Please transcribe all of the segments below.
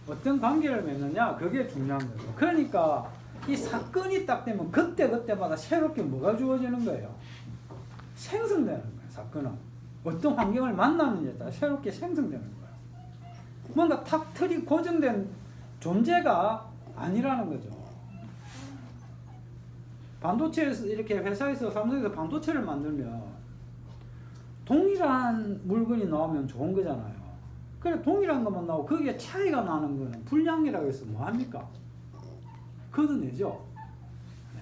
어떤 관계를 맺느냐, 그게 중요한 거예요. 그러니까 이 사건이 딱 되면 그때그때마다 새롭게 뭐가 주어지는 거예요? 생성되는 거예요. 사건은 어떤 환경을 만나느냐에 따라 새롭게 생성되는 거예요. 뭔가 탁 틀이 고정된 존재가 아니라는 거죠. 반도체에서 이렇게 회사에서 삼성에서 반도체를 만들면 동일한 물건이 나오면 좋은 거잖아요. 그래 동일한 것만 나오고 거기에 차이가 나는 거는 불량이라고 해서 뭐합니까? 걷어내죠. 네.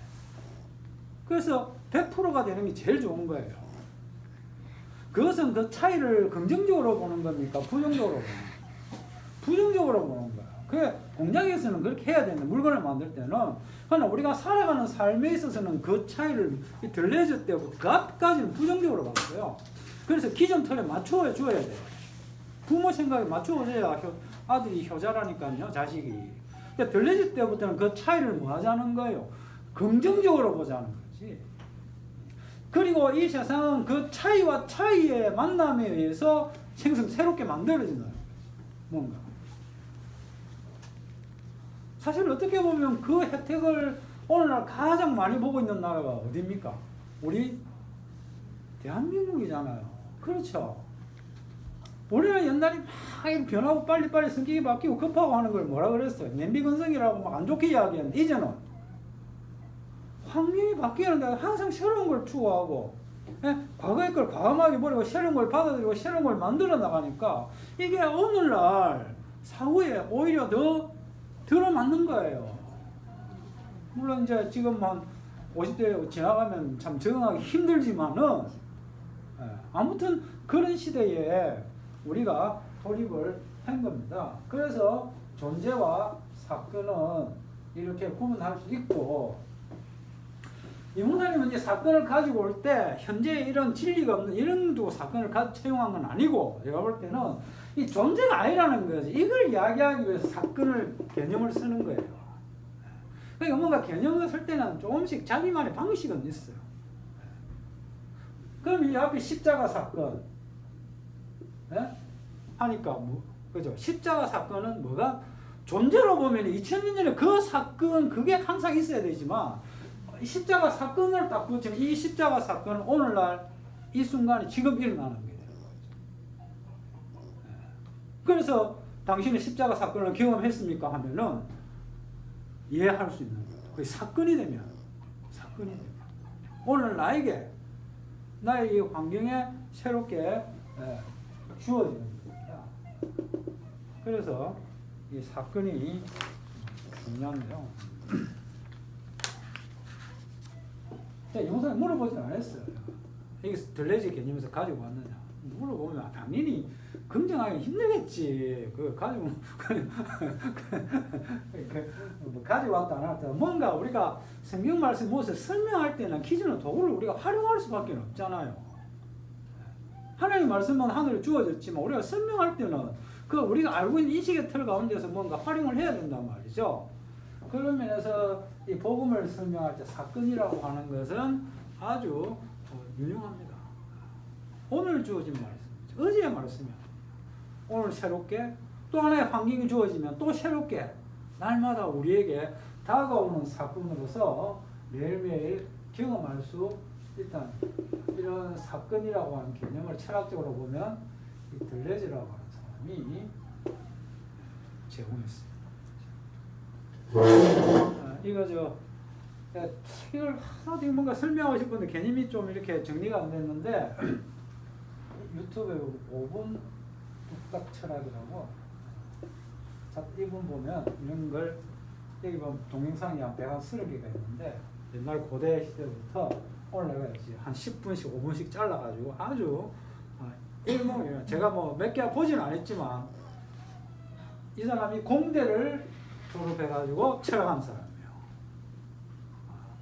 그래서 100%가 되는 게 제일 좋은 거예요. 그것은 그 차이를 긍정적으로 보는 겁니까? 부정적으로 보는 겁니까? 부정적으로 보는 거예요. 그 공장에서는 그렇게 해야 되는데 물건을 만들 때는 그러나 우리가 살아가는 삶에 있어서는 그 차이를 들레질 때부터 그 앞까지는 부정적으로 봤어요. 그래서 기존 틀에 맞춰 줘야 돼요. 부모 생각에 맞춰줘야 아들이 효자라니까요, 자식이. 그러니까 들레질 때부터는 그 차이를 뭐 하자는 거예요? 긍정적으로 보자는 거지. 그리고 이 세상은 그 차이와 차이의 만남에 의해서 새롭게 만들어지는 거예요. 뭔가. 사실 어떻게 보면 그 혜택을 오늘날 가장 많이 보고 있는 나라가 어디입니까? 우리 대한민국이잖아요. 그렇죠. 우리는 옛날에 막 변하고 빨리빨리 성격이 바뀌고 급하고 하는 걸 뭐라 그랬어요? 냄비건성이라고 막 안 좋게 이야기했는데 이제는 환경이 바뀌는데 항상 새로운 걸 추구하고 과거의 걸 과감하게 버리고 새로운 걸 받아들이고 새로운 걸 만들어 나가니까 이게 오늘날 사후에 오히려 더 들어맞는 거예요. 물론 이제 지금 한 50대 지나가면 참 적응하기 힘들지만은 아무튼 그런 시대에 우리가 돌입을 한 겁니다. 그래서 존재와 사건은 이렇게 구분할 수 있고, 이 목사님은 이제 사건을 가지고 올 때 현재 이런 진리가 없는 이런 두 사건을 채용한 건 아니고, 제가 볼 때는 이 존재가 아니라는 거지. 이걸 이야기하기 위해서 사건을 개념을 쓰는 거예요. 그러니까 뭔가 개념을 쓸 때는 조금씩 자기만의 방식은 있어요. 그럼 이 앞에 십자가 사건 하니까 그죠? 십자가 사건은 뭐가 존재로 보면 2000년 전에 그 사건 그게 항상 있어야 되지만 십자가 사건을 딱 붙이면 이 십자가 사건은 오늘날 이 순간에 지금 일어나는 거예요. 그래서 당신이 십자가 사건을 경험했습니까? 하면은 이해할 수 있는 거예요. 그게 사건이 되면 오늘 나의 이 환경에 새롭게 주어지는 겁니다. 그래서 이 사건이 중요한데요. 영상에 물어보진 않았어요. 이게 들레지 개념에서 가지고 왔느냐. 물어보면 당연히 긍정하기 힘들겠지. 그 가지고 가지고 왔다 안 왔다. 뭔가 우리가 성경 말씀 무엇을 설명할 때는 기준의 도구를 우리가 활용할 수밖에 없잖아요. 하나님 말씀은 하늘에 주어졌지만 우리가 설명할 때는 그 우리가 알고 있는 인식의 틀 가운데서 뭔가 활용을 해야 된단 말이죠. 그런 면에서 이 복음을 설명할 때 사건이라고 하는 것은 아주 유용합니다. 오늘 주어진 말씀이죠. 어제의 말씀이야. 오늘 새롭게 또 하나의 환경이 주어지면 또 새롭게 날마다 우리에게 다가오는 사건으로서 매일매일 경험할 수 있다는 이런 사건이라고 하는 개념을 철학적으로 보면 이 들레즈라고 하는 사람이 제공했습니다. 이걸 하나도 뭔가 설명하고 싶은데 개념이 좀 이렇게 정리가 안 됐는데 유튜브에 5분 뚝딱 철학이라고 이분 보면 이런 걸 여기 보면 동영상이 한 130개가 있는데 옛날 고대 시대부터 올라가야지 한 10분씩 5분씩 잘라가지고 아주 일목이에요. 제가 뭐 몇 개 보지는 않았지만 이 사람이 공대를 졸업해가지고 철학한 사람이에요.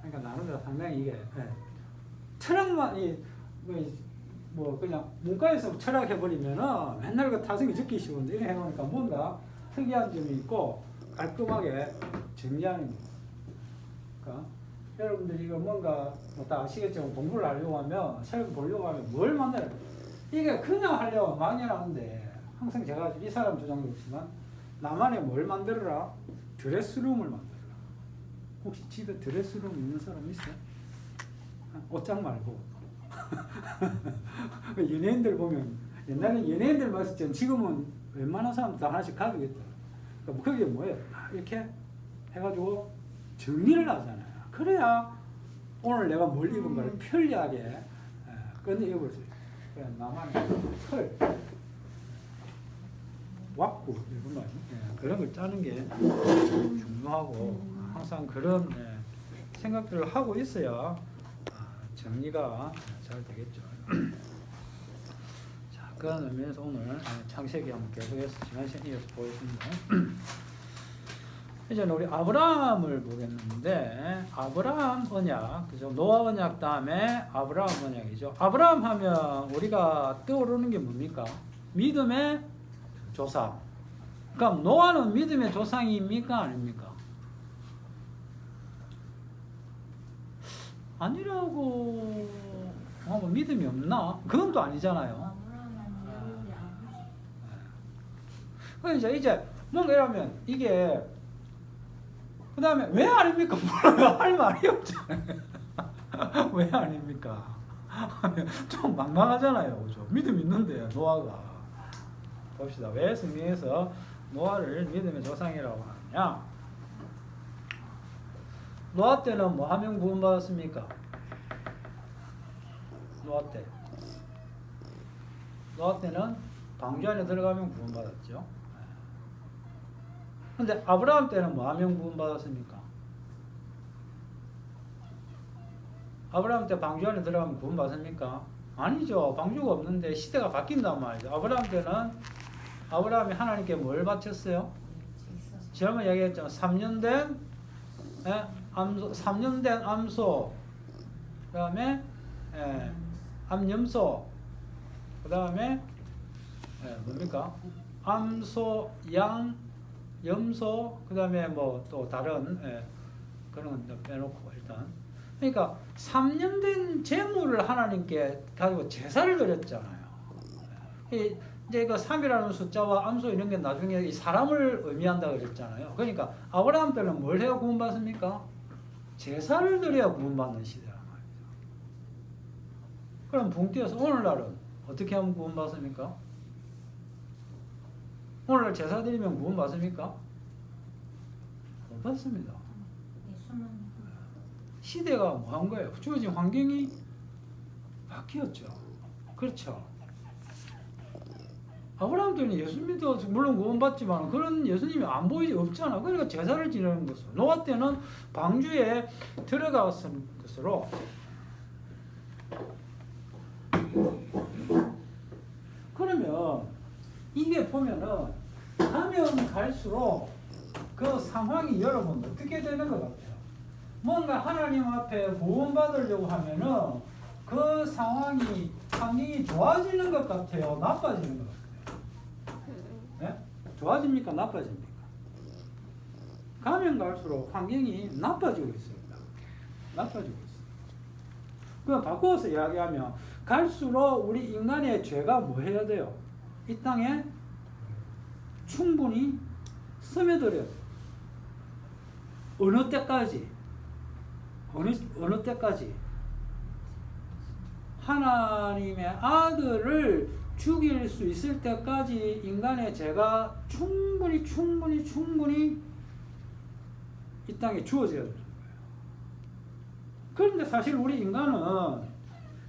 그러니까 나름대로 상당히 이게 철학만 뭐 그냥 문과에서 철학해버리면은 맨날 그 타성이 적기 쉬운데 이렇게 해놓으니까 뭔가 특이한 점이 있고 깔끔하게 정리하는 거예요. 그러니까 여러분들이 이거 뭔가 뭐 다 아시겠지만 공부를 하려고 하면 책 보려고 하면 뭘 만나요? 이게 그냥 하려고 막연한데 항상 제가 이 사람 주장도 있지만 나만의 뭘 만들어라? 드레스룸을 만들어라. 혹시 집에 드레스룸 있는 사람 있어요? 옷장 말고. 연예인들 보면 옛날에 연예인들 봤을 때 지금은 웬만한 사람 다 하나씩 가지겠다. 그러니까 그게 뭐예요? 이렇게 해가지고 정리를 하잖아요. 그래야 오늘 내가 뭘 입은가를 편리하게 꺼내 입을 수 있어요. 그냥 나만의 털, 왁구 이런 거 그런 걸 짜는 게 중요하고 항상 그런 생각들을 하고 있어야 정리가 잘 되겠죠. 자, 그런 의미에서 오늘 창세기 한번 계속해서 지난 시간에 이어서 보겠습니다. 이제 우리 아브라함을 보겠는데 아브라함 언약, 그죠? 노아 언약 다음에 아브라함 언약이죠. 아브라함 하면 우리가 떠오르는 게 뭡니까? 믿음의 조상. 그럼 노아는 믿음의 조상입니까? 아닙니까? 아니라고 하면 믿음이 없나? 그건 또 아니잖아요. 그러니까 이제 뭔가 이러면 이게 그 다음에 왜 아닙니까? 할 말이 없잖아요. 왜 아닙니까? 좀 막막하잖아요. 그죠? 믿음 있는데 노아가 봅시다. 왜 성경에서 노아를 믿음의 조상이라고 하느냐? 노아 때는 뭐 하명 구원받았습니까? 노아 때는 방주 안에 들어가면 구원받았죠. 근데 아브라함 때는 뭐 하명 구원받았습니까? 아브라함 때 방주 안에 들어가면 구원받습니까? 아니죠. 방주가 없는데 시대가 바뀐단 말이죠. 아브라함 때는 아브라함이 하나님께 뭘 바쳤어요? 지난번에 얘기했죠. 3년 된 암소, 3년 된 암소, 그 다음에 암염소, 그 다음에 뭡니까? 암소, 양, 염소, 그 다음에 뭐 또 다른 그런 건 빼놓고 일단 그러니까 3년 된 제물을 하나님께 가지고 제사를 드렸잖아요. 이제 그 3이라는 숫자와 암소 이런 게 나중에 이 사람을 의미한다 그랬잖아요. 그러니까 아브라함 때는 뭘 해야 구원받습니까? 제사를 드려야 구원받는 시대란 말이죠. 그럼 붕 띄어서 오늘날은 어떻게 하면 구원받습니까? 오늘날 제사 드리면 구원받습니까? 못 받습니다. 시대가 뭐 한 거예요? 주어진 환경이 바뀌었죠. 그렇죠. 아브라함 때는 예수 믿어 물론 구원받지만 그런 예수님이 안 보이지 없잖아. 그러니까 제사를 지내는 것으로. 노아 때는 방주에 들어갔은 것으로. 그러면 이게 보면은 가면 갈수록 그 상황이 여러분 어떻게 되는 것 같아요? 뭔가 하나님 앞에 구원받으려고 하면은 그 상황이 환경이 좋아지는 것 같아요? 나빠지는 것 같아요? 네? 좋아집니까? 나빠집니까? 가면 갈수록 환경이 나빠지고 있습니다. 나빠지고 있어요. 그럼 바꿔서 이야기하면 갈수록 우리 인간의 죄가 뭐 해야 돼요? 이 땅에 충분히 스며들어야 돼요. 어느 때까지? 어느 때까지? 하나님의 아들을 죽일 수 있을 때까지 인간의 죄가 충분히 이 땅에 주어져야 되는 거예요. 그런데 사실 우리 인간은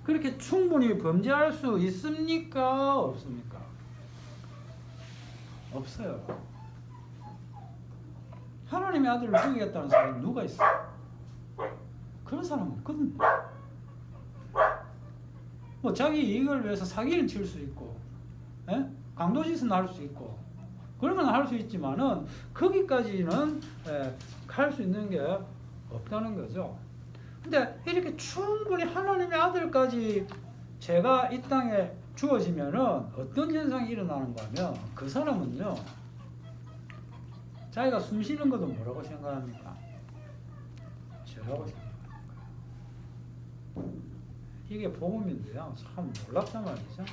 그렇게 충분히 범죄할 수 있습니까? 없습니까? 없어요. 하나님의 아들을 죽이겠다는 사람이 누가 있어요? 그런 사람은 없거든요. 뭐 자기 이익을 위해서 사기를 칠 수 있고, 강도짓은 할 수 있고, 그런 건 할 수 있지만은 거기까지는 갈 수 있는 게 없다는 거죠. 근데 이렇게 충분히 하나님의 아들까지 죄가 이 땅에 주어지면은 어떤 현상이 일어나는가 하면 그 사람은요, 자기가 숨 쉬는 것도 뭐라고 생각합니까? 죄라고 생각합니다. 이게 복음인데요. 참 놀랍단 말이죠.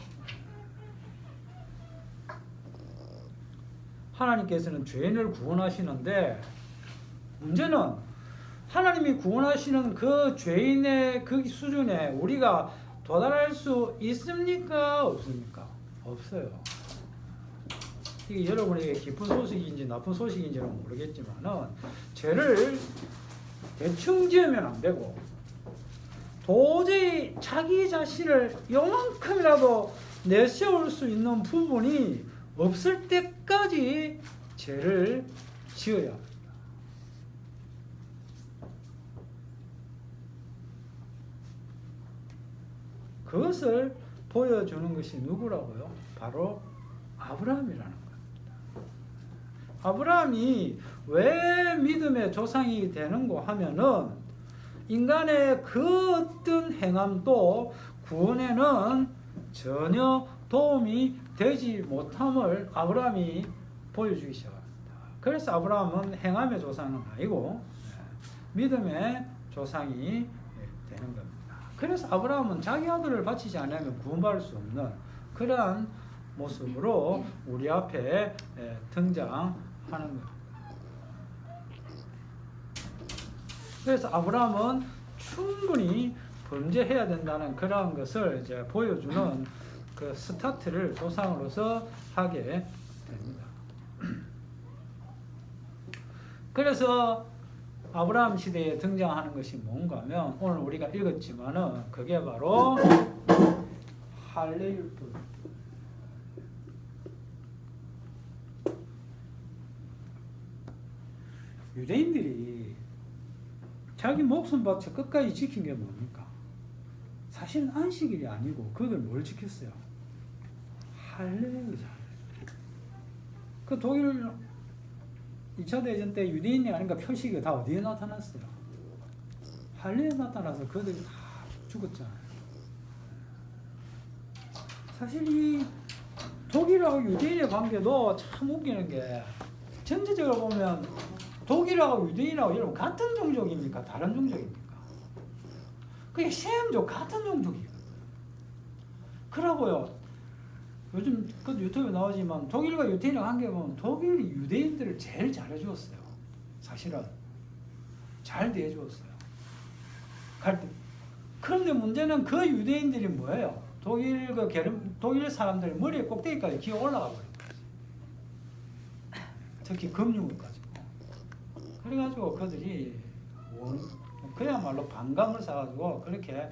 하나님께서는 죄인을 구원하시는데 문제는 하나님이 구원하시는 그 죄인의 그 수준에 우리가 도달할 수 있습니까? 없습니까? 없어요. 이게 여러분에게 기쁜 소식인지 나쁜 소식인지는 모르겠지만은 죄를 대충 지으면 안 되고 도저히 자기 자신을 요만큼이라도 내세울 수 있는 부분이 없을 때까지 죄를 지어야 합니다. 그것을 보여주는 것이 누구라고요? 바로 아브라함이라는 겁니다. 아브라함이 왜 믿음의 조상이 되는고 하면은 인간의 그 어떤 행함도 구원에는 전혀 도움이 되지 못함을 아브라함이 보여주기 시작합니다. 그래서 아브라함은 행함의 조상은 아니고 믿음의 조상이 되는 겁니다. 그래서 아브라함은 자기 아들을 바치지 않으면 구원받을 수 없는 그러한 모습으로 우리 앞에 등장하는 겁니다. 그래서 아브라함은 충분히 범죄해야 된다는 그러한 것을 이제 보여주는 그 스타트를 조상으로서 하게 됩니다. 그래서 아브라함 시대에 등장하는 것이 뭔가 하면 오늘 우리가 읽었지만은 그게 바로 할례율법. 유대인들이 자기 목숨 바쳐 끝까지 지킨 게 뭡니까? 사실은 안식일이 아니고 그들 뭘 지켰어요? 할례예요. 그 독일 2차 대전 때 유대인이 아닌가 표식이 다 어디에 나타났어요? 할례에 나타나서 그들이 다 죽었잖아요. 사실 이 독일하고 유대인의 관계도 참 웃기는 게 전체적으로 보면 독일하고 유대인하고 여러분 같은 종족입니까? 다른 종족입니까? 그게 셈족 같은 종족이에요. 그러고요. 요즘 그 유튜브에 나오지만 독일과 유대인의 관계 보면 독일이 유대인들을 제일 잘해주었어요. 사실은 잘 대해주었어요. 그런데 문제는 그 유대인들이 뭐예요? 독일 사람들 머리에 꼭대기까지 기어 올라가 버린 거지. 특히 금융을 가지고. 그래가지고 그들이 그야말로 반감을 사가지고 그렇게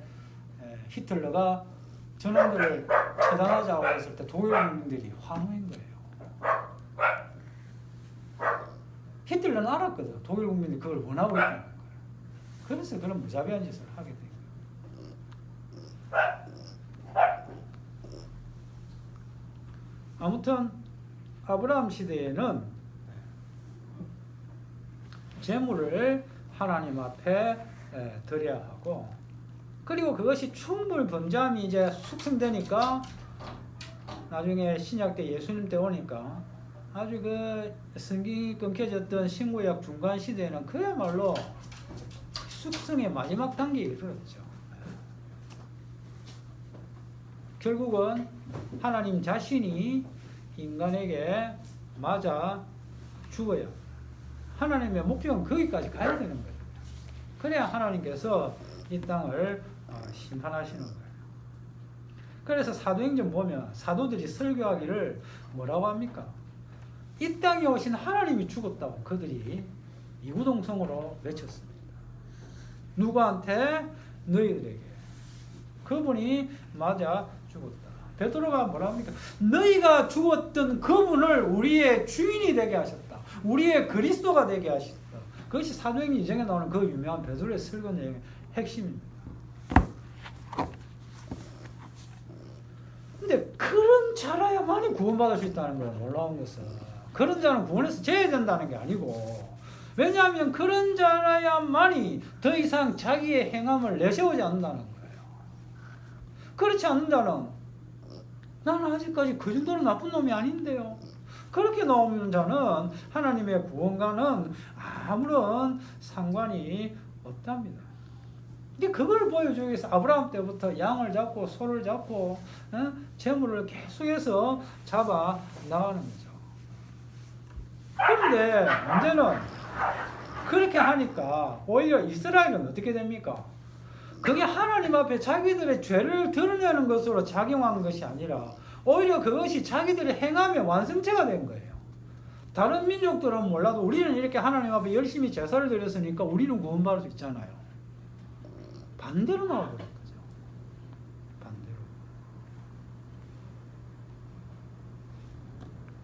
히틀러가 저놈들을 처단하자고 했을 때 독일 국민들이 환호인 거예요. 히틀러는 알았거든. 독일 국민들이 그걸 원하고 있다는 거예요. 그래서 그런 무자비한 짓을 하게 된 거예요. 아무튼 아브라함 시대에는 재물을 하나님 앞에 드려야 하고, 그리고 그것이 충분히 범죄함이 이제 숙성되니까 나중에 신약 때 예수님 때 오니까 아주 그 성경이 끊겨졌던 신구약 중간 시대에는 그야말로 숙성의 마지막 단계에 이르렀죠. 결국은 하나님 자신이 인간에게 맞아 죽어야 하나님의 목적은 거기까지 가야 되는 거예요. 그래야 하나님께서 이 땅을 심판하시는 거예요. 그래서 사도행전 보면 사도들이 설교하기를 뭐라고 합니까? 이 땅에 오신 하나님이 죽었다고 그들이 이구동성으로 외쳤습니다. 누구한테? 너희들에게. 그분이 맞아 죽었다. 베드로가 뭐라 합니까? 너희가 죽었던 그분을 우리의 주인이 되게 하셨다. 우리의 그리스도가 되게 하셨다. 그것이 사도행전 2장에 나오는 그 유명한 베드로의 설교 내용의 핵심입니다. 근데 그런 자라야만이 구원받을 수 있다는 거예요. 놀라운 것은. 그런 자는 구원에서 제야 된다는 게 아니고, 왜냐하면 그런 자라야만이 더 이상 자기의 행함을 내세우지 않는다는 거예요. 그렇지 않는 자는 나는 아직까지 그 정도로 나쁜 놈이 아닌데요. 그렇게 나오는 자는 하나님의 구원과는 아무런 상관이 없답니다. 근데 그걸 보여주기 위해서 아브라함 때부터 양을 잡고 소를 잡고 재물을 계속해서 잡아 나가는 거죠. 그런데 문제는 그렇게 하니까 오히려 이스라엘은 어떻게 됩니까? 그게 하나님 앞에 자기들의 죄를 드러내는 것으로 작용한 것이 아니라 오히려 그것이 자기들의 행함의 완성체가 된 거예요. 다른 민족들은 몰라도 우리는 이렇게 하나님 앞에 열심히 제사를 드렸으니까 우리는 구원받을 수 있잖아요. 반대로 나와버린 거죠. 반대로.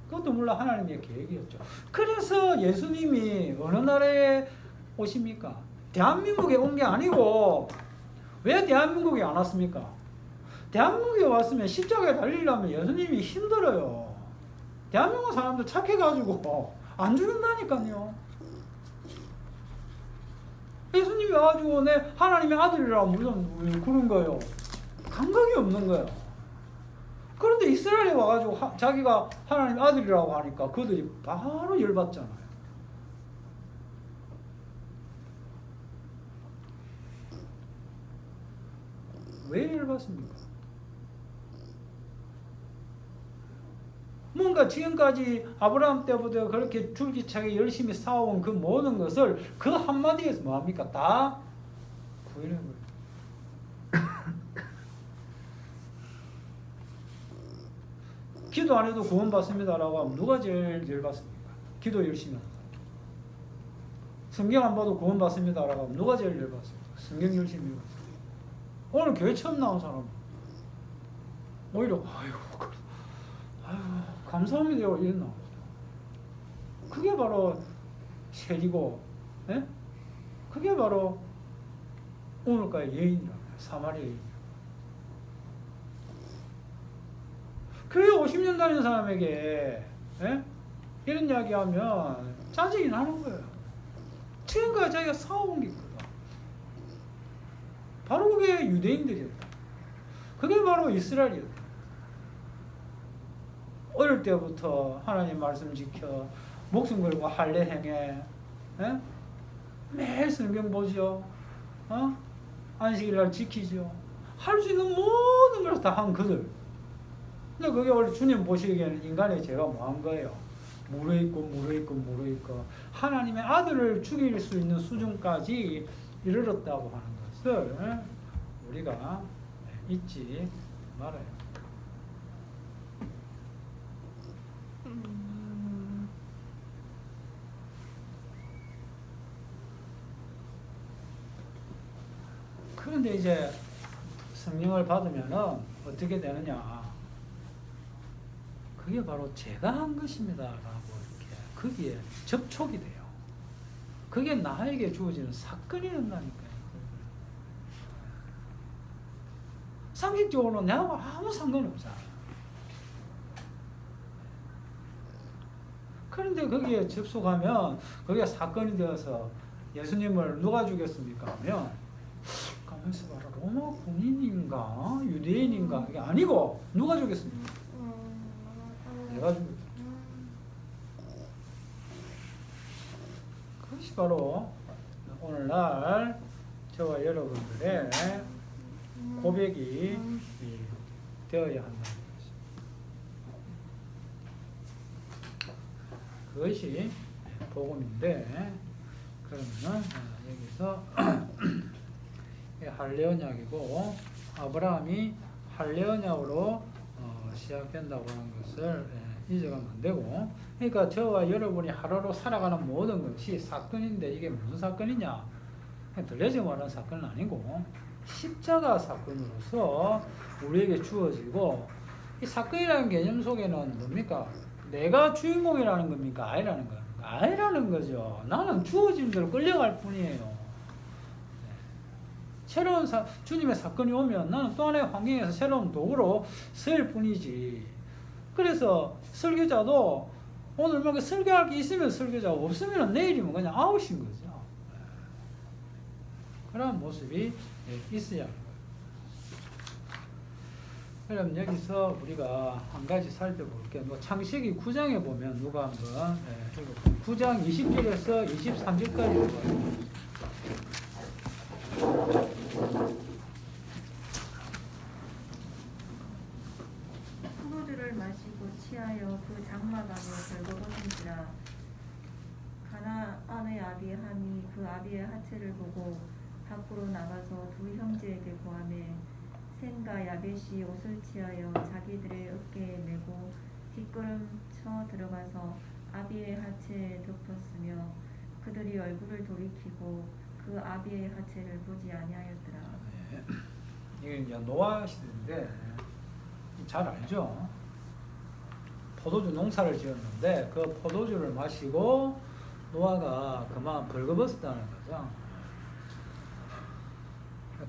그것도 물론 하나님의 계획이었죠. 그래서 예수님이 어느 나라에 오십니까? 대한민국에 온 게 아니고 왜 대한민국에 안 왔습니까? 대한민국에 왔으면 십자가에 달리려면 예수님이 힘들어요. 대한민국 사람들 착해가지고 안 죽는다니까요. 예수님이 와가지고 내 하나님의 아들이라고 무슨 그런 거예요. 감각이 없는 거예요. 그런데 이스라엘에 와가지고 자기가 하나님 아들이라고 하니까 그들이 바로 열받잖아요. 왜 열받습니까? 뭔가 지금까지 아브라함 때부터 그렇게 줄기차게 열심히 쌓아온 그 모든 것을 그 한마디에서 뭐합니까? 다 구해내버려요. 기도 안 해도 구원받습니다라고 하면 누가 제일 열받습니까? 기도 열심히 하는 사람. 성경 안 봐도 구원받습니다라고 하면 누가 제일 열받습니까? 성경 열심히 읽었어요. 오늘 교회 처음 나온 사람 오히려 아이고 감사합니다 이랬나. 그게 바로 세리고, 예? 그게 바로 오늘까지 예인이라고 해요. 사마리아 예인. 교회 50년 다니는 사람에게, 예? 이런 이야기 하면 짜증이 나는 거예요. 지금까지 자기가 싸워온 게 있거든. 바로 그게 유대인들이었다. 그게 바로 이스라엘이었다. 어릴 때부터 하나님 말씀 지켜 목숨 걸고 할례 행해, 예? 매일 성경 보죠, 안식일날 지키죠. 할 수 있는 모든 걸 다 한 그들. 근데 그게 원래 주님 보시기에는 인간의 죄가 뭐한 거예요? 무르익고 하나님의 아들을 죽일 수 있는 수준까지 이르렀다고 하는 것을 우리가 잊지 말아요. 그런데 이제 성령을 받으면은 어떻게 되느냐? 그게 바로 제가 한 것입니다라고 이렇게 거기에 접촉이 돼요. 그게 나에게 주어지는 사건이 된다니까요. 상식적으로는 내하고 아무 상관이 없잖아요. 그런데 거기에 접속하면 그게 사건이 되어서 예수님을 누가 죽였습니까? 하면 가만있어 봐라. 로마 군인인가 유대인인가 이게 아니고 누가 죽였습니까? 내가 죽였다. 그것이 바로 오늘날 저와 여러분들의 고백이 되어야 한다는 것입니다. 그것이 복음인데, 그러면은 여기서 할례 언약이고 아브라함이 할례 언약으로 시작된다고 하는 것을 잊어가면 안 되고, 그러니까 저와 여러분이 하루로 살아가는 모든 것이 사건인데 이게 무슨 사건이냐? 들려져 말하는 사건은 아니고 십자가 사건으로서 우리에게 주어지고, 이 사건이라는 개념 속에는 뭡니까? 내가 주인공이라는 겁니까? 아니라는 겁니까? 아니라는 거죠. 나는 주어진 대로 끌려갈 뿐이에요. 새로운 주님의 사건이 오면 나는 또 하나의 환경에서 새로운 도구로 쓰일 뿐이지. 그래서 설교자도 오늘 뭐 설교할 게 있으면 설교자고 없으면 내일이면 그냥 아웃인 거죠. 그런 모습이 있어야 합니다. 그럼 여기서 우리가 한 가지 살펴볼게요. 뭐 창세기 9장에 보면 누가 한번 읽어볼까요? 9장 20절에서 23절까지 읽어봐요. 포도주를 마시고 취하여 그 장막안에 걸거벗은지라 아비함이 그 아비의 하체를 보고 밖으로 나가서 두 형제에게 고하매 셈과 야벳이 옷을 취하여 자기들의 어깨에 메고 뒷걸음쳐 들어가서 아비의 하체에 덮었으며 그들이 얼굴을 돌이키고 그 아비의 하체를 보지 아니하였더라. 네. 이게 이제 노아 시대인데 잘 알죠? 포도주 농사를 지었는데 그 포도주를 마시고 노아가 그만 벌거벗었다는 거죠.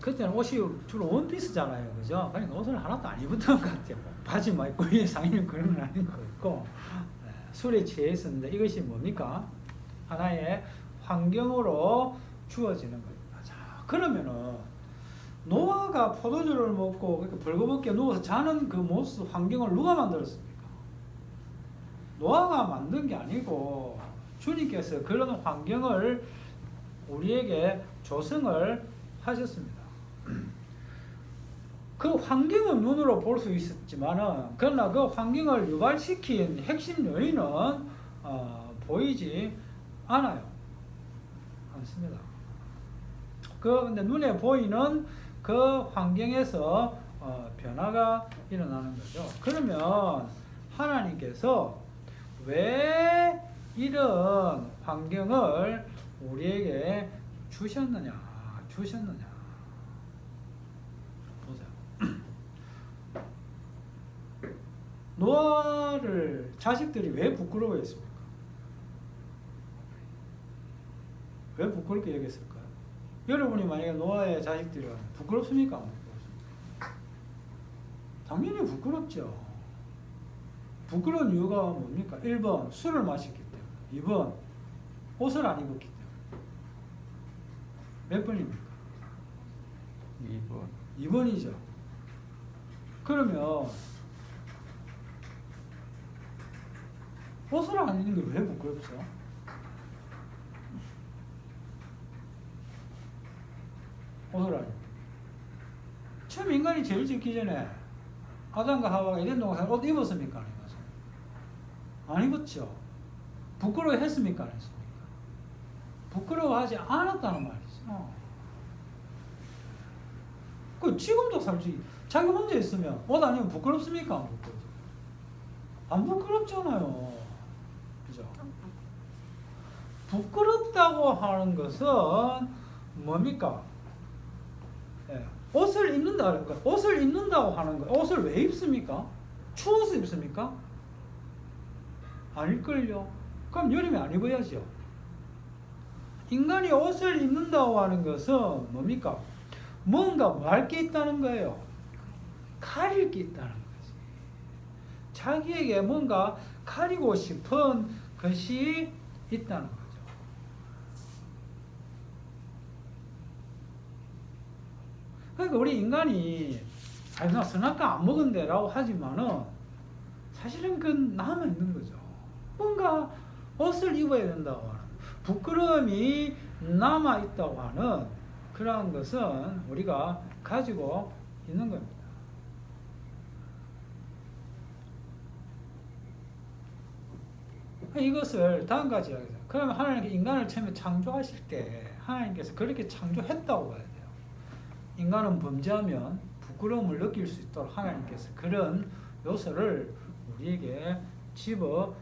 그때는 옷이 주로 원피스잖아요, 그죠? 그러니까 옷을 하나도 안 입었던 것 같아요. 뭐 바지만 입고 위에 상의는 그런 건 아닌 것 같고, 술에 취해 있었는데 이것이 뭡니까? 하나의 환경으로 주어지는 겁니다. 자, 그러면은 노아가 포도주를 먹고 그렇게 벌거벗게 누워서 자는 그 모습, 환경을 누가 만들었습니까? 노아가 만든 게 아니고 주님께서 그런 환경을 우리에게 조성을 하셨습니다. 그 환경은 눈으로 볼 수 있었지만은 그러나 그 환경을 유발시킨 핵심 요인은 보이지 않아요. 않습니다. 근데 눈에 보이는 그 환경에서 변화가 일어나는 거죠. 그러면 하나님께서 왜 이런 환경을 우리에게 주셨느냐? 보세요. 노아를 자식들이 왜 부끄러워했습니까? 왜 부끄럽게 여겼을까요? 여러분이 만약에 노아의 자식들이라면 부끄럽습니까? 안 부끄럽습니까? 당연히 부끄럽죠. 부끄러운 이유가 뭡니까? 1번 술을 마셨기 때문에, 2번 옷을 안 입었기 때문에. 몇 번입니까? 2번. 2번이죠. 그러면 옷을 안 입는 게 왜 부끄럽죠? 옷을 안 입는. 처음 인간이 제일 짓기 전에 아담과 하와가 에덴 동산에 옷 입었습니까? 안 입었어요? 안 입었죠. 부끄러워했습니까? 안 했습니까? 부끄러워하지 않았다는 말이죠. 그 지금도 솔직히 자기 혼자 있으면 옷 안 입으면 부끄럽습니까? 안 부끄럽죠? 안 부끄럽잖아요. 그죠? 부끄럽다고 하는 것은 뭡니까? 예. 옷을 입는다고 하는 거. 옷을 왜 입습니까? 추워서 입습니까? 아닐걸요. 그럼 여름에 안 입어야죠. 인간이 옷을 입는다고 하는 것은 뭡니까? 뭔가 말 게 있다는 거예요. 가릴 게 있다는 거지. 자기에게 뭔가 가리고 싶은 것이 있다는 거죠. 그러니까 우리 인간이 나 선악과 안 먹은데라고 하지만은 사실은 그건 남아있는 거죠. 뭔가 옷을 입어야 된다고 하는 부끄러움이 남아있다고 하는 그러한 것은 우리가 가지고 있는 겁니다. 이것을 다음까지 이야기해요. 그러면 하나님께 인간을 처음에 창조하실 때 하나님께서 그렇게 창조했다고 봐야 돼요. 인간은 범죄하면 부끄러움을 느낄 수 있도록 하나님께서 그런 요소를 우리에게 집어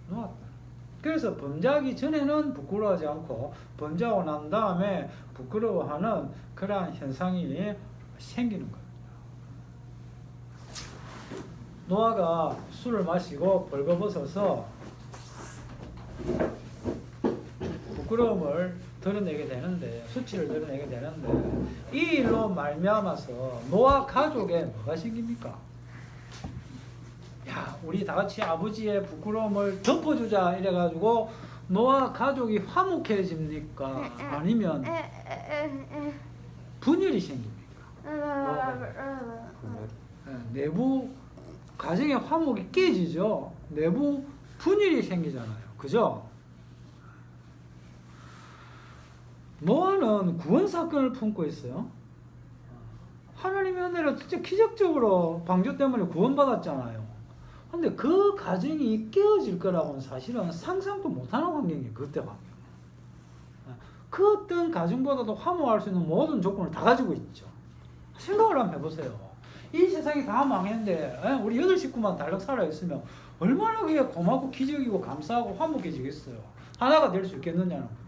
놓았다. 그래서 범죄하기 전에는 부끄러워하지 않고 범죄하고 난 다음에 부끄러워하는 그러한 현상이 생기는 겁니다. 노아가 술을 마시고 벌거벗어서 부끄러움을 드러내게 되는데, 수치를 드러내게 되는데, 이 일로 말미암아서 노아 가족에 뭐가 생깁니까? 야, 우리 다 같이 아버지의 부끄러움을 덮어주자 이래가지고 노아 가족이 화목해집니까? 아니면 분열이 생깁니까? 내부 가정의 화목이 깨지죠. 내부 분열이 생기잖아요. 그죠? 노아는 구원 사건을 품고 있어요. 하나님의 은혜로 진짜 기적적으로 방주 때문에 구원받았잖아요. 근데 그 가정이 깨어질 거라고는 사실은 상상도 못하는 환경이에요. 그때 환경. 그 어떤 가정보다도 화목할 수 있는 모든 조건을 다 가지고 있죠. 생각을 한번 해보세요. 이 세상이 다 망했는데 우리 8식구만 달력 살아있으면 얼마나 그게 고맙고 기적이고 감사하고 화목해지겠어요. 하나가 될 수 있겠느냐는 겁니다.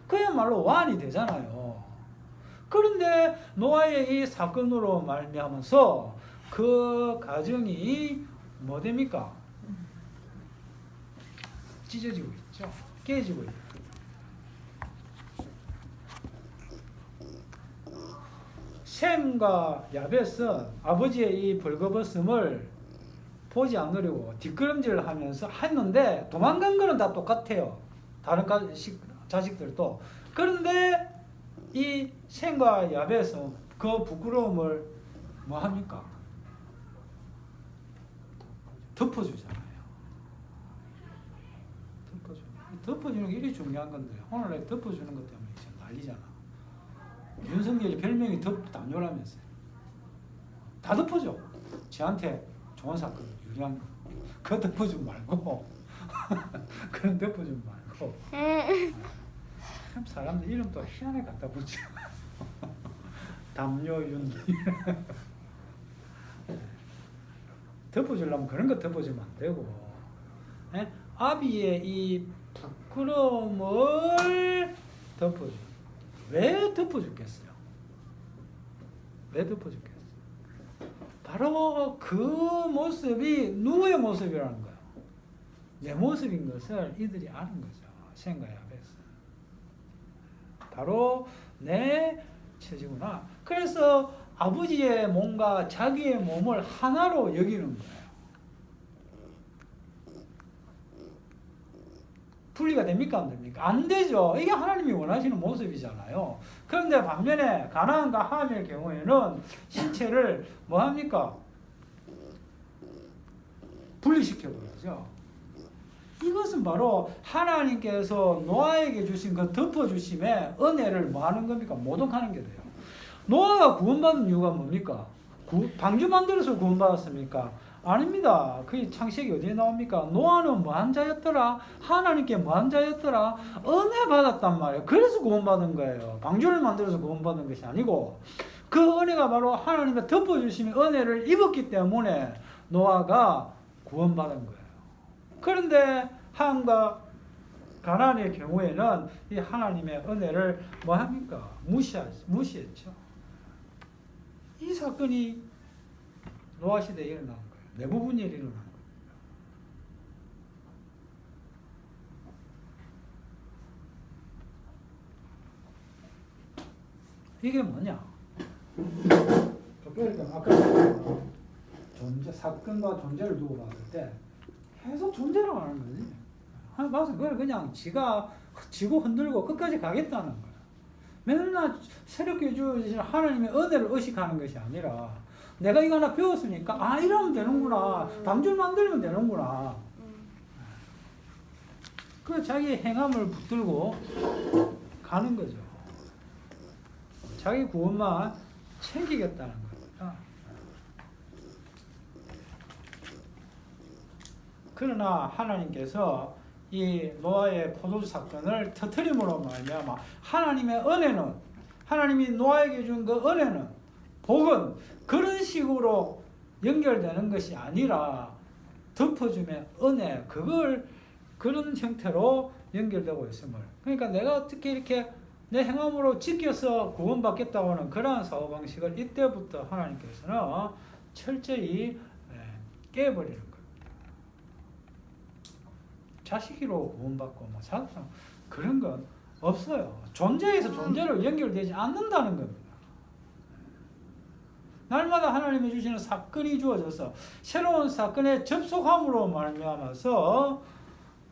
그야말로 완이 되잖아요. 그런데 노아의 이 사건으로 말미암아서 그 가정이 뭐 됩니까? 찢어지고 있죠. 깨지고 있죠. 셈과 야벳은 아버지의 이 벌거벗음을 보지 않으려고 뒷걸음질을 하면서 했는데 도망간 거는 다 똑같아요. 다른 자식들도. 그런데 이 셈과 야벳은 그 부끄러움을 뭐 합니까? 덮어주잖아요. 덮어주는 게 이리 중요한 건데 오늘 덮어주는 것 때문에 지금 난리잖아. 윤석열이 별명이 덮담요라면서요. 다 덮어줘. 쟤한테 좋은 사건 유리한 거. 그거 덮어주지 말고 그건 덮어주지 말고 참 사람들 이름 또 희한하게 갖다 붙여. 담요윤 덮어주려면 그런 거 덮어주면 안 되고 아비의 이 부끄러움을 덮어줘. 왜 덮어줬겠어요? 왜 덮어줬겠어요? 바로 그 모습이 누구의 모습이라는 거예요. 내 모습인 것을 이들이 아는 거죠. 셈과 야벳은. 바로 내 처지구나. 그래서 아버지의 몸과 자기의 몸을 하나로 여기는 거예요. 분리가 됩니까? 안 됩니까? 안 되죠. 이게 하나님이 원하시는 모습이잖아요. 그런데 반면에 가나안과 함의 경우에는 신체를 뭐 합니까? 분리시켜버리죠. 이것은 바로 하나님께서 노아에게 주신 그 덮어주심의 은혜를 뭐 하는 겁니까? 모독하는 게 돼요. 노아가 구원받은 이유가 뭡니까? 방주 만들어서 구원받았습니까? 아닙니다. 그 창세기 어디에 나옵니까? 노아는 뭐한 자였더라? 하나님께 뭐한 자였더라? 은혜 받았단 말이에요. 그래서 구원받은 거예요. 방주를 만들어서 구원받은 것이 아니고 그 은혜가 바로 하나님의 덮어주심의 은혜를 입었기 때문에 노아가 구원받은 거예요. 그런데 함과 가나안의 경우에는 이 하나님의 은혜를 뭐 합니까? 무시했죠. 이 사건이 노아 시대에 일어난 거예요. 대부분 일이 일어난 거예요. 이게 뭐냐? 그러니까 아까 사건과 존재를 두고 봤을 때 계속 존재를 하는 거지. 봐서 그걸 그냥 지가 지고 흔들고 끝까지 가겠다는 거야. 맨날 새롭게 주어진 하나님의 은혜를 의식하는 것이 아니라 내가 이거 하나 배웠으니까 이러면 되는구나. 방주를 만들면 되는구나. 그 자기 행함을 붙들고 가는 거죠. 자기 구원만 챙기겠다는 겁니다. 그러나 하나님께서 이 노아의 포도주 사건을 터뜨림으로 말미암아 하나님의 은혜는 하나님이 노아에게 준 그 은혜는 복은 그런 식으로 연결되는 것이 아니라 덮어줌의 은혜 그걸 그런 형태로 연결되고 있음을 그러니까 내가 어떻게 이렇게 내 행함으로 지켜서 구원받겠다고 하는 그러한 사고방식을 이때부터 하나님께서는 철저히 깨버리는 거예요. 자식이로 구원받고 뭐 사람 그런 건 없어요. 존재에서 존재로 연결되지 않는다는 겁니다. 날마다 하나님이 주시는 사건이 주어져서 새로운 사건에 접속함으로 말미암아서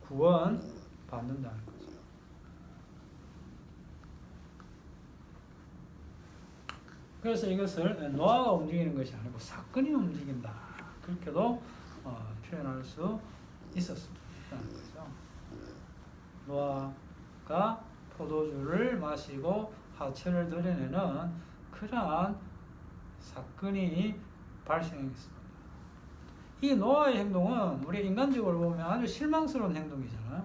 구원 받는다는 거죠. 그래서 이것을 노아가 움직이는 것이 아니고 사건이 움직인다. 그렇게도 표현할 수 있었습니다. 그렇죠? 노아가 포도주를 마시고 하체를 드러내는 그러한 사건이 발생했습니다. 이 노아의 행동은 우리 인간적으로 보면 아주 실망스러운 행동이잖아요.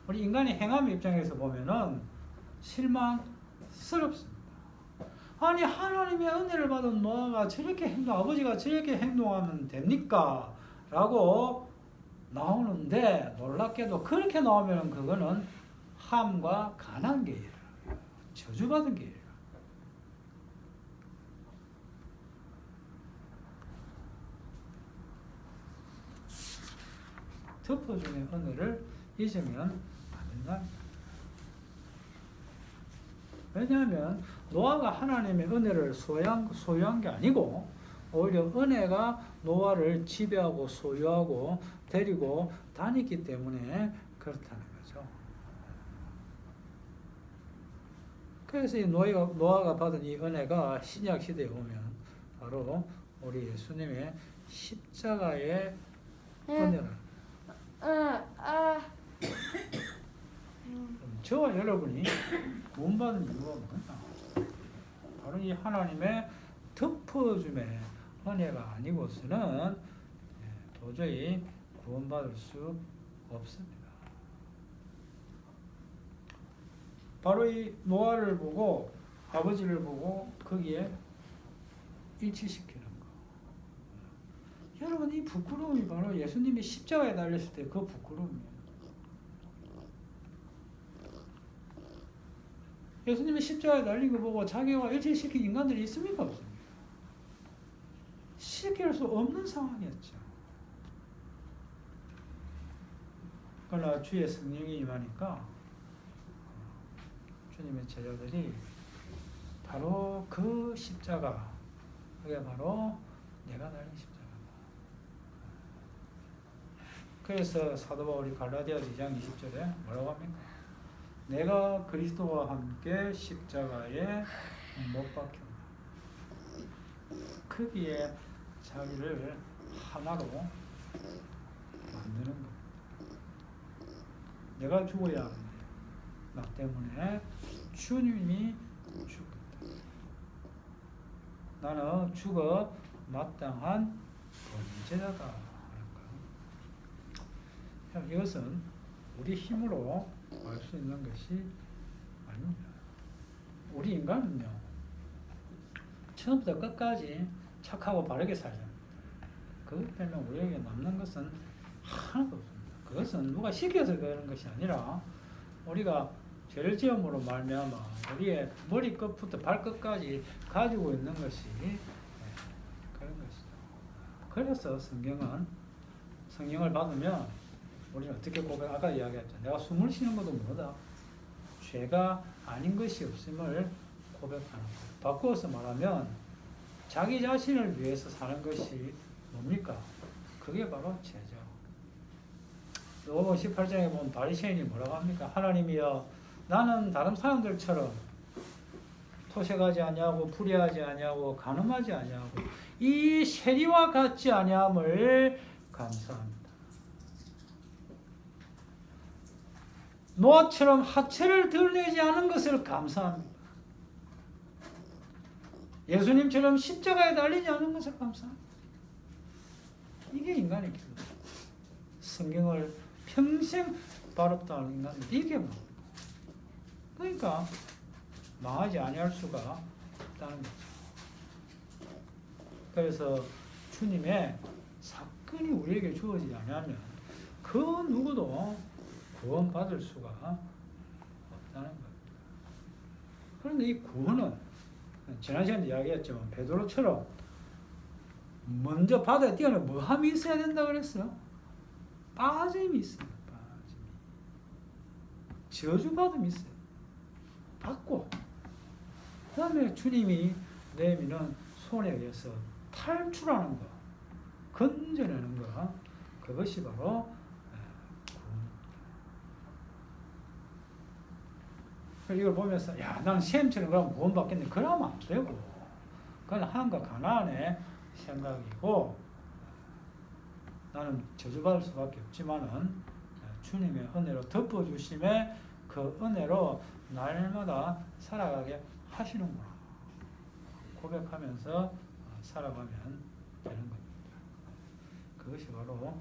우리 인간의 행함 입장에서 보면은 실망스럽습니다. 아니 하나님의 은혜를 받은 노아가 저렇게 아버지가 저렇게 행동하면 됩니까? 라고 나오는데 놀랍게도 그렇게 나오면 그거는 함과 가난 계예요. 저주받은 계예요. 덮어주는 은혜를 잊으면 안 된다. 왜냐하면 노아가 하나님의 은혜를 소유한 게 아니고 오히려 은혜가 노아를 지배하고 소유하고 데리고 다녔기 때문에 그렇다는 거죠. 그래서 이 노아가 받은 이 은혜가 신약 시대에 오면 바로 우리 예수님의 십자가의 은혜를 저와 여러분이 구원받은 이유가 뭐냐? 바로 이 하나님의 덮어줌의 은혜가 아니고서는 도저히 구원받을 수 없습니다. 바로 이 노아를 보고 아버지를 보고 거기에 일치시키는 거. 여러분 이 부끄러움이 바로 예수님이 십자가에 달렸을 때 그 부끄러움이에요. 예수님이 십자가에 달린 거 보고 자기와 일치시킨 인간들이 있습니까? 없습니까? 시킬 수 없는 상황이었죠. 그러나 주의 성령이 임하니까 주님의 제자들이 바로 그 십자가, 그게 바로 내가 달린 십자가다. 그래서 사도 바울이 갈라디아서 2장 20절에 뭐라고 합니까? 내가 그리스도와 함께 십자가에 못 박혔다. 거기에 자기를 하나로 만드는 것. 내가 죽어야 하는데 나 때문에 주님이 죽었다. 나는 죽어 마땅한 범죄자다 하는 거예요. 이것은 우리 힘으로 알 수 있는 것이 아닙니다. 우리 인간은요, 처음부터 끝까지 착하고 바르게 살자. 그것 때문에 우리에게 남는 것은 하나도 없습니다. 그것은 누가 시켜서 그런 것이 아니라 우리가 죄를 지음으로 말미암아 우리의 머리끝부터 발끝까지 가지고 있는 것이 그런 것이죠. 그래서 성경을 받으면 우리는 어떻게 아까 이야기했죠. 내가 숨을 쉬는 것도 뭐다? 죄가 아닌 것이 없음을 고백하는 거예요. 바꾸어서 말하면 자기 자신을 위해서 사는 것이 뭡니까? 그게 바로 죄죠. 로마서 18장에 보면 바리새인이 뭐라고 합니까? 하나님이여, 나는 다른 사람들처럼 토색하지 아니하고 불의하지 아니하고 간음하지 아니하고 이 세리와 같지 아니함을 감사합니다. 노아처럼 하체를 드러내지 않은 것을 감사합니다. 예수님처럼 십자가에 달리지 않은 것을 감사합니다. 이게 인간의 길이에요. 성경을 평생 바롭다 하는 인간은 이게 뭐. 그러니까 망하지 아니할 수가 없다는 거죠. 그래서 주님의 사건이 우리에게 주어지지 않으면 그 누구도 구원받을 수가 없다는 겁니다. 그런데 이 구원은 지난 시간에 이야기했지만 베드로처럼 먼저 바다에 뛰어는 뭐함이 있어야 된다 그랬어요? 빠짐이 있어요. 빠짐이. 저주받음이 있어요. 받고 그 다음에 주님이 내미는 손에 의해서 탈출하는 거, 건져내는 거, 그것이 바로 이걸 보면서 야, 나는 셈처럼 그러면 구원받겠네. 그러면 안 되고 그건 하나님과 가나안의 생각이고 나는 저주받을 수밖에 없지만은 주님의 은혜로 덮어주심에 그 은혜로 날마다 살아가게 하시는구나 고백하면서 살아가면 되는 겁니다. 그것이 바로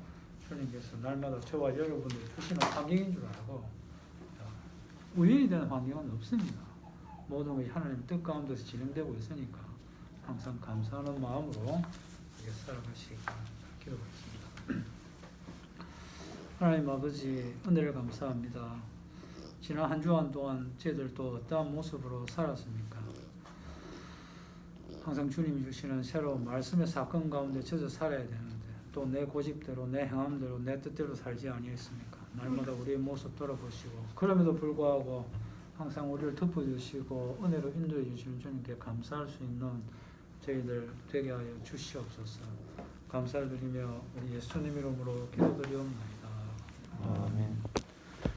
주님께서 날마다 저와 여러분들 주시는 환경인 줄 알고 우연히 되는 환경은 없습니다. 모든 것이 하나님 뜻 가운데서 진행되고 있으니까 항상 감사하는 마음으로 이렇게 살아가시기 기도하겠습니다. 하나님 아버지 은혜를 감사합니다. 지난 한 주간 동안 저희들도 어떠한 모습으로 살았습니까? 항상 주님이 주시는 새로운 말씀의 사건 가운데 젖어 살아야 되는데 또 내 고집대로 내 행함대로 내 뜻대로 살지 아니했습니까? 날마다 우리의 모습 돌아보시고 그럼에도 불구하고 항상 우리를 덮어주시고 은혜로 인도해 주시는 주님께 감사할 수 있는 저희들 되게 하여 주시옵소서. 감사를 드리며 우리 예수님 이름으로 기도드리옵나이다. 아멘.